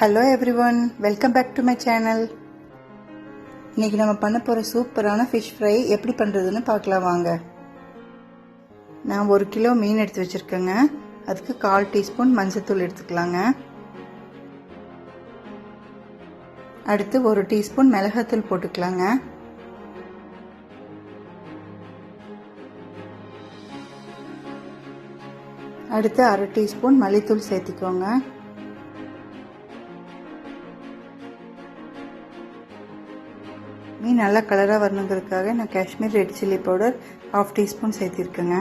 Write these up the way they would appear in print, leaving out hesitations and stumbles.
Hello everyone, welcome back to my channel. இன்னைக்கு நம்ம பண்ண போற சூப்பரான fish fry எப்படி பண்றதுன்னு பார்க்கலாம் வாங்க. நான் 1 கிலோ மீன் எடுத்து வச்சிருக்கேங்க. அதுக்கு 1/4 டீஸ்பூன் மஞ்சள் தூள் எடுத்துக்கலாங்க. அடுத்து 1 டீஸ்பூன் மிளகாய் தூள் போட்டுக்கலாங்க. அடுத்து 1/2 டீஸ்பூன் மல்லித்தூள் சேர்த்துக்கோங்க. மீன் நல்லா கலராக வரணுங்கிறதுக்காக நான் Kashmir red chilli powder 1/2 teaspoon சேர்த்திருக்கேங்க.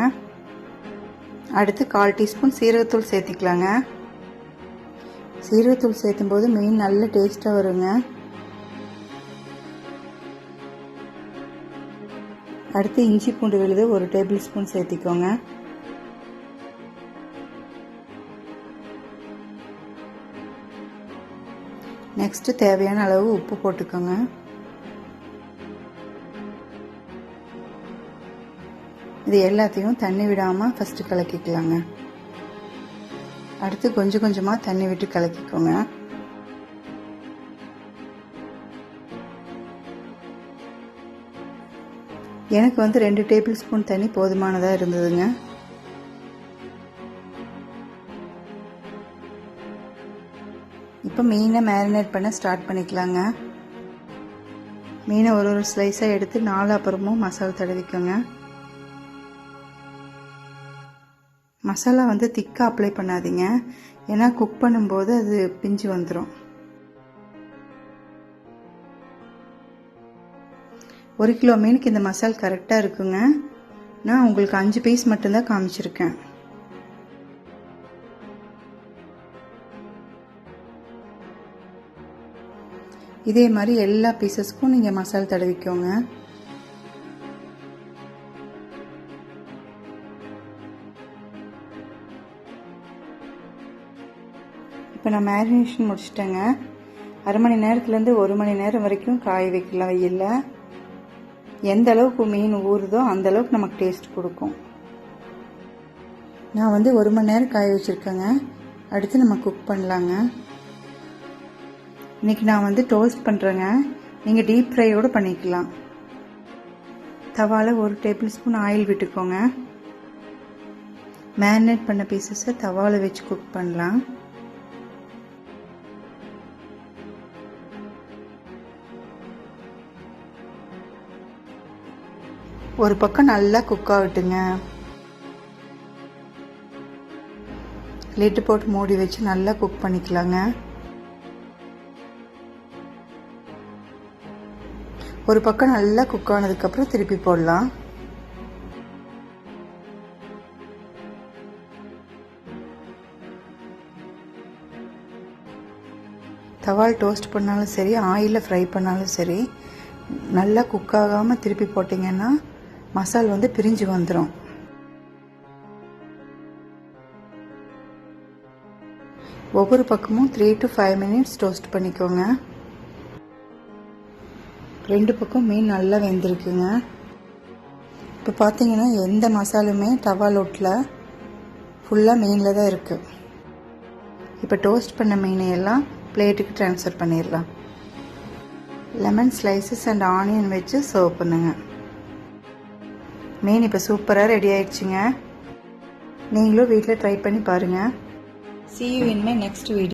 அடுத்து 1/4 டீஸ்பூன் சீரகத்தூள் சேர்த்திக்கலாங்க. சீரகத்தூள் சேர்த்தும் போது மீன் நல்ல டேஸ்ட்டாக வருங்க. அடுத்து இஞ்சி பூண்டு விழுது 1 டேபிள் ஸ்பூன் சேர்த்திக்கோங்க. நெக்ஸ்ட் தேவையான அளவு உப்பு போட்டுக்கோங்க. இது எல்லாத்தையும் தண்ணி விடாமல் ஃபஸ்ட்டு கலக்கிக்கலாங்க. அடுத்து கொஞ்சம் கொஞ்சமாக தண்ணி விட்டு கலக்கிக்கோங்க. எனக்கு 2 டேபிள் ஸ்பூன் தண்ணி போதுமானதாக இருந்ததுங்க. இப்போ மீனை மேரினேட் பண்ண ஸ்டார்ட் பண்ணிக்கலாங்க. மீனை ஒரு ஸ்லைஸாக எடுத்து 4 அப்புறமும் மசாலா தடவிக்கோங்க. மசாலா திக்காக அப்ளை பண்ணாதீங்க, ஏன்னா குக் பண்ணும்போது அது பிஞ்சு வந்துடும். 1 கிலோ மீனுக்கு இந்த மசாலா கரெக்டாக இருக்குங்க. நான் உங்களுக்கு 5 பீஸ் மட்டும்தான் காமிச்சிருக்கேன். இதே மாதிரி எல்லா பீசஸ்க்கும் நீங்கள் மசாலா தடவிக்கோங்க. இப்போ நான் மேரினேஷன் முடிச்சிட்டேங்க. 1/2 மணி நேரத்துலேருந்து 1 மணி நேரம் வரைக்கும் காய வைக்கலாம் வெயிலில். எந்த அளவுக்கு மீன் ஊறுதோ அந்த அளவுக்கு நமக்கு டேஸ்ட் கொடுக்கும். நான் 1 மணி நேரம் காய வச்சுருக்கேங்க. அடுத்து நம்ம குக் பண்ணலாங்க. இன்றைக்கி நான் டோஸ்ட் பண்ணுறேங்க. நீங்கள் டீப் ஃப்ரையோடு பண்ணிக்கலாம். தவாவில் 1 டேபிள் ஸ்பூன் ஆயில் விட்டுக்கோங்க. மேரினேட் பண்ண பீசஸை தவாவில் வச்சு குக் பண்ணலாம். ஒரு பக்கம் நல்லா குக் ஆகட்டுங்க. லிட்டு போட்டு மூடி வச்சு நல்லா குக் பண்ணிக்கலாங்க. ஒரு பக்கம் நல்லா குக் ஆனதுக்கப்புறம் திருப்பி போடலாம். தவால் டோஸ்ட் பண்ணாலும் சரி, ஆயிலில் ஃப்ரை பண்ணாலும் சரி, நல்லா குக் ஆகாமல் திருப்பி போட்டிங்கன்னா மசால் பிரிஞ்சு வந்துடும். ஒவ்வொரு பக்கமும் 3 to 5 மினிட்ஸ் டோஸ்ட் பண்ணிக்கோங்க. 2 பக்கம் மீன் நல்லா வெந்திருக்குங்க. இப்போ பார்த்தீங்கன்னா எந்த மசாலுமே தவால் ஒட்டல, ஃபுல்லாக மீனில் தான் இருக்குது. இப்போ டோஸ்ட் பண்ண மீனையெல்லாம் பிளேட்டுக்கு ட்ரான்ஸ்ஃபர் பண்ணிடலாம். லெமன் ஸ்லைசஸ் அண்ட் ஆனியன் வச்சு சர்வ் பண்ணுங்க. மீன் இப்போ சூப்பராக ரெடி ஆயிடுச்சுங்க. நீங்களும் வீட்டில் ட்ரை பண்ணி பாருங்கள். See you in my next video.